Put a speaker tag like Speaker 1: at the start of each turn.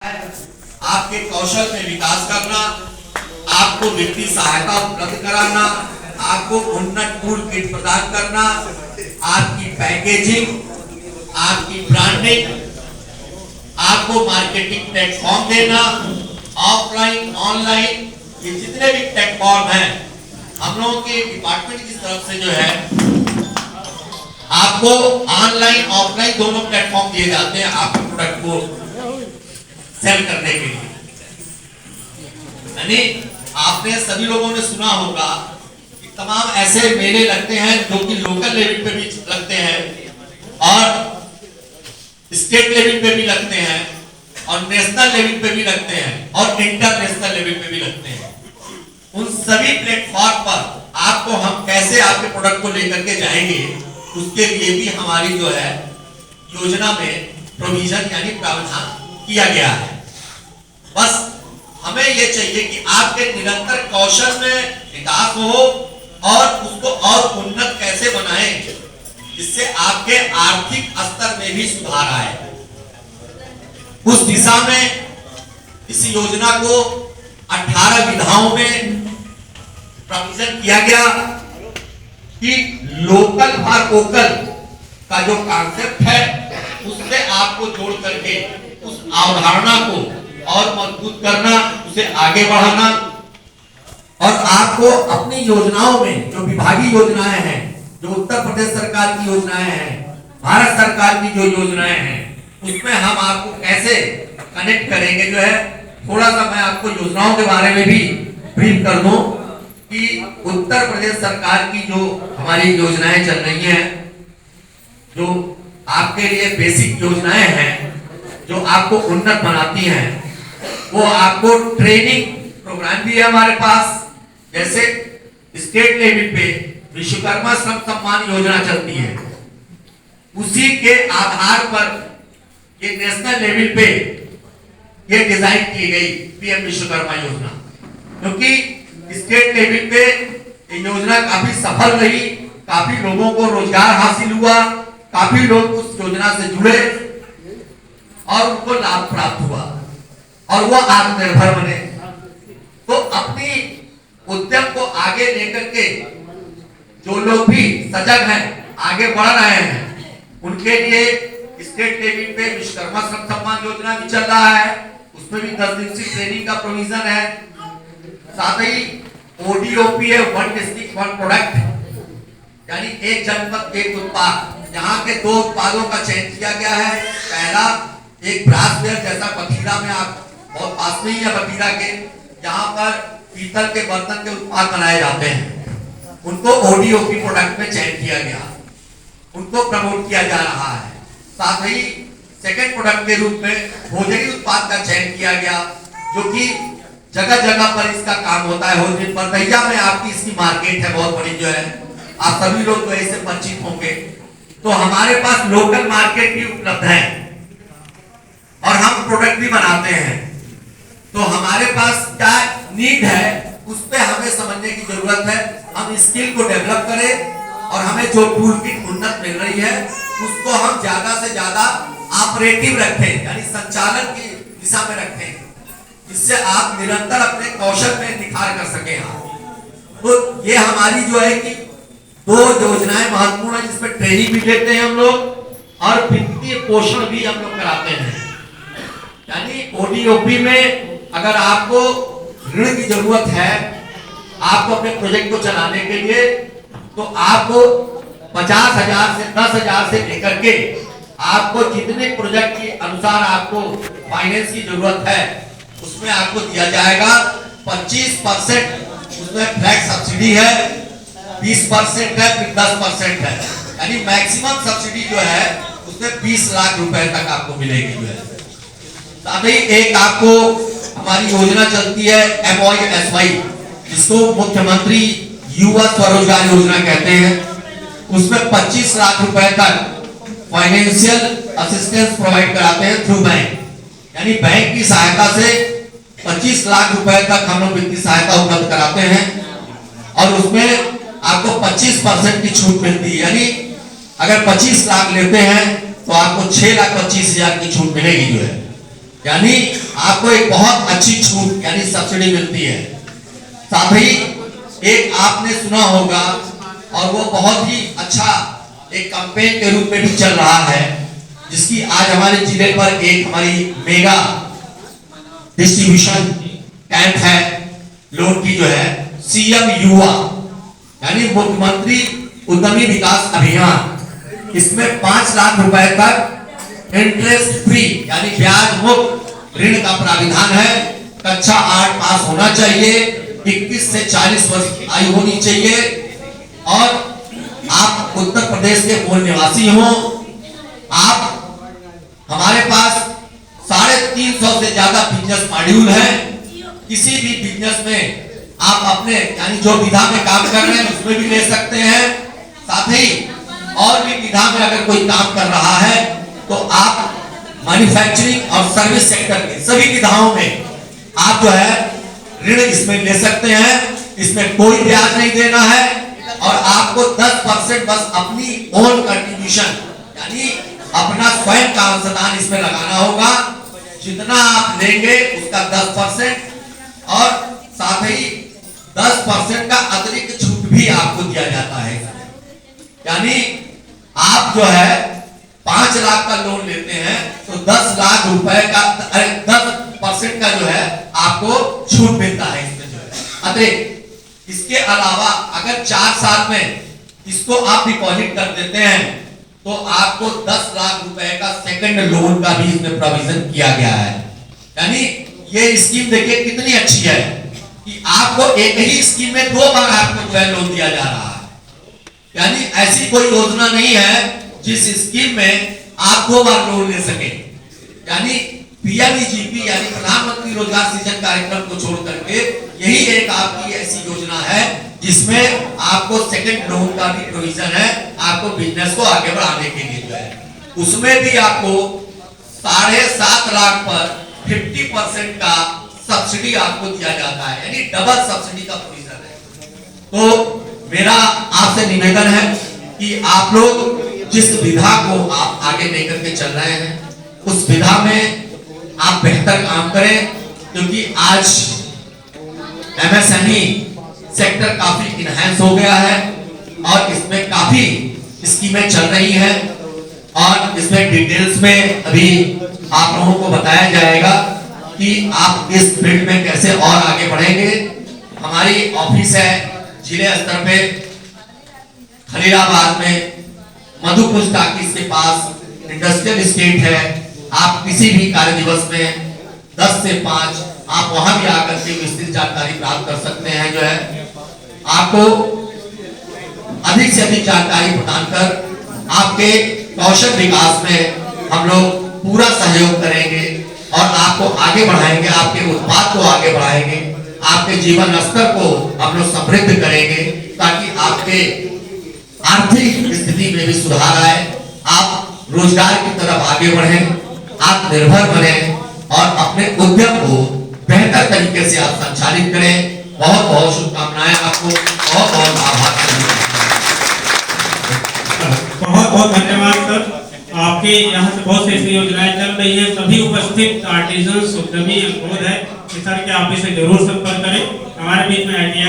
Speaker 1: आपके कौशल में विकास करना, आपको वित्तीय सहायता उपलब्ध कराना, आपको उन्नत टूल किट प्रदान करना, आपकी पैकेजिंग, आपकी ब्रांडिंग, आपको मार्केटिंग प्लेटफॉर्म देना, ऑफलाइन ऑनलाइन ये जितने भी प्लेटफॉर्म हैं हम लोगों के डिपार्टमेंट की तरफ से जो है आपको ऑनलाइन ऑफलाइन दोनों प्लेटफॉर्म दिए जाते हैं आपके प्रोडक्ट को सेल करने के लिए। यानी आपने सभी लोगों ने सुना होगा कि तमाम ऐसे मेले लगते हैं जो कि लोकल लेवल पे भी लगते हैं और स्टेट लेवल पे भी लगते हैं और नेशनल लेवल पे भी लगते हैं और इंटरनेशनल लेवल पे भी लगते हैं। उन सभी प्लेटफॉर्म पर आपको हम कैसे आपके प्रोडक्ट को लेकर के जाएंगे उसके लिए भी हमारी जो है योजना में प्रोविजन यानी प्रावधान किया गया है। बस हमें यह चाहिए कि आपके निरंतर कौशल में विकास हो और उसको और उन्नत कैसे बनाएं जिससे आपके आर्थिक स्तर में भी सुधार आए। उस दिशा में इस योजना को 18 विधाओं में प्रोविजन किया गया कि लोकल फॉर वोकल का जो कॉन्सेप्ट है उससे आपको जोड़ करके उस अवधारणा को और मजबूत करना, उसे आगे बढ़ाना और आपको अपनी योजनाओं में जो विभागीय योजनाएं हैं, जो उत्तर प्रदेश सरकार की योजनाएं हैं, भारत सरकार की जो योजनाएं हैं, उसमें हम आपको कैसे कनेक्ट करेंगे जो है थोड़ा सा मैं आपको योजनाओं के बारे में भी ब्रीफ कर दूं कि उत्तर प्रदेश सरकार की जो हमारी योजनाएं चल रही हैं, जो आपके लिए बेसिक योजनाएं हैं, जो आपको उन्नत बनाती हैं, वो आपको ट्रेनिंग प्रोग्राम भी है हमारे पास। जैसे स्टेट लेवल पे विश्वकर्मा श्रम सम्मान योजना चलती है, उसी के आधार पर ये नेशनल लेवल पे ये डिजाइन की गई पीएम विश्वकर्मा योजना, क्योंकि स्टेट लेवल पे ये योजना काफी सफल रही, काफी लोगों को रोजगार हासिल हुआ, काफी लोग उस योजना से जुड़े और उनको लाभ प्राप्त हुआ और वो आत्मनिर्भर बने। तो अपनी उद्यम को आगे लेकर के जो लोग भी सजग हैं, आगे बढ़ रहे हैं, उनके लिए स्टेट लेवल पे विश्वकर्मा श्रम सम्मान योजना भी चल रहा है, उसमें भी 10 दिन की ट्रेनिंग का प्रोविजन है। साथ ही ओडीओपी है, वन डिस्ट्रिक्ट वन प्रोडक्ट, यानी एक जनपद एक उत्पाद। यहाँ के 2 उत्पादों का चयन किया गया है। पहला एक ब्रासवेयर जैसा बठीरा में आप बहुत पास में ही है बठीरा के, यहाँ पर पीतल के बर्तन के उत्पाद बनाए जाते हैं, उनको ओडीओपी प्रोडक्ट में चयन किया गया, उनको प्रमोट किया जा रहा है। साथ ही सेकंड प्रोडक्ट के रूप में भोजनी उत्पाद का चयन किया गया, जो कि जगह जगह पर इसका काम होता है। होजरी बरदैया में आपकी इसकी मार्केट है बहुत बड़ी जो है, आप सभी लोग तो इससे परिचित होंगे। तो हमारे पास लोकल मार्केट भी उपलब्ध है और हम प्रोडक्ट भी बनाते हैं। तो हमारे पास क्या नीड है उस पे हमें समझने की जरूरत है। हम स्किल को डेवलप करें और हमें जो टूल किट उन्नत मिल रही है उसको हम ज्यादा से ज्यादा ऑपरेटिव रखें, यानी संचालन की दिशा में रखें, जिससे आप निरंतर अपने कौशल में निखार कर सके। तो ये हमारी जो है कि 2 योजनाएं महत्वपूर्ण है, जिसमें ट्रेनिंग भी देते हैं हम लोग और वित्तीय पोषण भी हम लोग कराते हैं। यानी ओडीओपी में अगर आपको ऋण की जरूरत है आपको अपने प्रोजेक्ट को चलाने के लिए, तो आपको 50,000 से 10,000 से लेकर के आपको जितने प्रोजेक्ट के अनुसार आपको फाइनेंस की जरूरत है उसमें आपको दिया जाएगा। 25% उसमें फ्लैट सब्सिडी है, 20% है, फिर 10% है, यानी मैक्सिमम सब्सिडी जो है उसमें 20 लाख रुपए तक आपको मिलेगी जो है। साथ ही एक आपको हमारी योजना चलती है MOSY, जिसको मुख्यमंत्री युवा स्वरोजगार योजना कहते हैं, उसमें 25 लाख रुपए तक फाइनेंशियल असिस्टेंस प्रोवाइड कराते हैं थ्रू बैंक, यानी बैंक की सहायता से 25 लाख रुपए तक हम लोग वित्तीय सहायता उपलब्ध कराते हैं और उसमें आपको 25% की छूट मिलती है। यानी अगर 25 लाख लेते हैं तो आपको 6,25,000 की छूट मिलेगी जो है, यानी आपको एक बहुत अच्छी छूट यानी सब्सिडी मिलती है। साथ ही एक आपने सुना होगा और वो बहुत ही अच्छा एक कैंपेन के रूप में भी चल रहा है, जिसकी आज हमारे जिले पर एक हमारी मेगा डिस्ट्रीब्यूशन कैंप है लोन की, जो है सीएम युवा यानी मुख्यमंत्री उद्यमी विकास अभियान। इसमें 5 लाख रुपए तक इंटरेस्ट फ्री यानी ब्याज मुक्त ऋण का प्राविधान है। कक्षा 8 पास होना चाहिए, 21 से 40 वर्ष की आयु होनी चाहिए और आप उत्तर प्रदेश के मूल निवासी हो। आप हमारे पास 350 से ज्यादा बिजनेस मॉड्यूल है। किसी भी बिजनेस में आप अपने यानी जो विधा में काम कर रहे हैं उसमें भी ले सकते हैं। साथ ही और भी विधा में अगर कोई काम कर रहा है तो आप मैन्युफैक्चरिंग और सर्विस सेक्टर के सभी विधाओं में आप जो है ऋण इसमें ले सकते हैं। इसमें कोई ब्याज नहीं देना है और आपको 10% बस अपनी ओन कंट्रीब्यूशन यानी अपना स्वयं का अंशदान इसमें लगाना होगा। जितना आप लेंगे उसका 10% और साथ ही 10% का अतिरिक्त छूट भी आपको दिया जाता है। यानी आप जो है 5 लाख का लोन लेते हैं तो 10 लाख रुपए का 10% का जो है आपको छूट मिलता है इसमें जो है अतिरिक्त। इसके अलावा अगर 4 साल में इसको आप डिपॉजिट कर देते हैं तो आपको 10 लाख रुपए का सेकंड लोन का भी इसमें प्रोविजन किया गया है। यानी ये स्कीम देखिए कितनी अच्छी है कि आपको एक ही स्कीम में 2 बार आपको जो है लोन दिया जा रहा है। यानी ऐसी कोई योजना नहीं है जिस स्कीम में आप 2 बार लोन ले सके। यानी पीएमईजीपी यानी प्रधानमंत्री रोजगार सृजन कार्यक्रम को छोड़ करके यही एक आपकी ऐसी योजना है जिसमें आपको सेकंड लोन का भी प्रोविजन है। आपको बिजनेस को आगे बढ़ाने के लिए जो है उसमें भी आपको 7.5 लाख पर 50% का सब्सिडी आपको दिया जाता है, यानी डबल सब्सिडी का प्रोविजन है। तो मेरा आपसे निवेदन है कि आप लोग जिस विधा को आप आगे लेकर के चल रहे हैं उस विधा में आप बेहतर काम करें, क्योंकि आज एमएसएमई सेक्टर काफी इनहैंस हो गया है और इसमें काफी स्कीमें चल रही हैं और इसमें डिटेल्स में अभी आप लोगों को बताया जाएगा कि आप इस फील्ड में कैसे और आगे बढ़ेंगे। हमारी ऑफिस है जिले स्तर पे खलीलाबाद में मधुकुंज टाकीज के पास इंडस्ट्रियल एस्टेट है। आप किसी भी कार्य दिवस में 10 से 5 आप वहां भी आकर के विस्तृत जानकारी प्राप्त कर सकते हैं। जो है आपको अधिक से अधिक जानकारी प्रदान कर आपके कौशल विकास में हम लोग पूरा सहयोग करेंगे और आपको आगे बढ़ाएंगे, आपके उत्पाद को आगे बढ़ाएंगे, आपके जीवन स्तर को हम लोग समृद्ध करेंगे ताकि आपके आर्थिक स्थिति में भी सुधार आए, आप रोजगार की तरफ आगे बढ़ें, आत्मनिर्भर बने और अपने उद्यम को बेहतर तरीके से आप संचालित करें। बहुत बहुत शुभकामनाएं आपको, बहुत बहुत आभार।
Speaker 2: बहुत बहुत धन्यवाद सर। आपके यहाँ से बहुत सी ऐसी योजनाएं चल रही है। सभी उपस्थित आर्टिजन उद्यमी अनुरोध है कि सर के ऑफिस से जरूर संपर्क करें। हमारे बीच में आईटीआई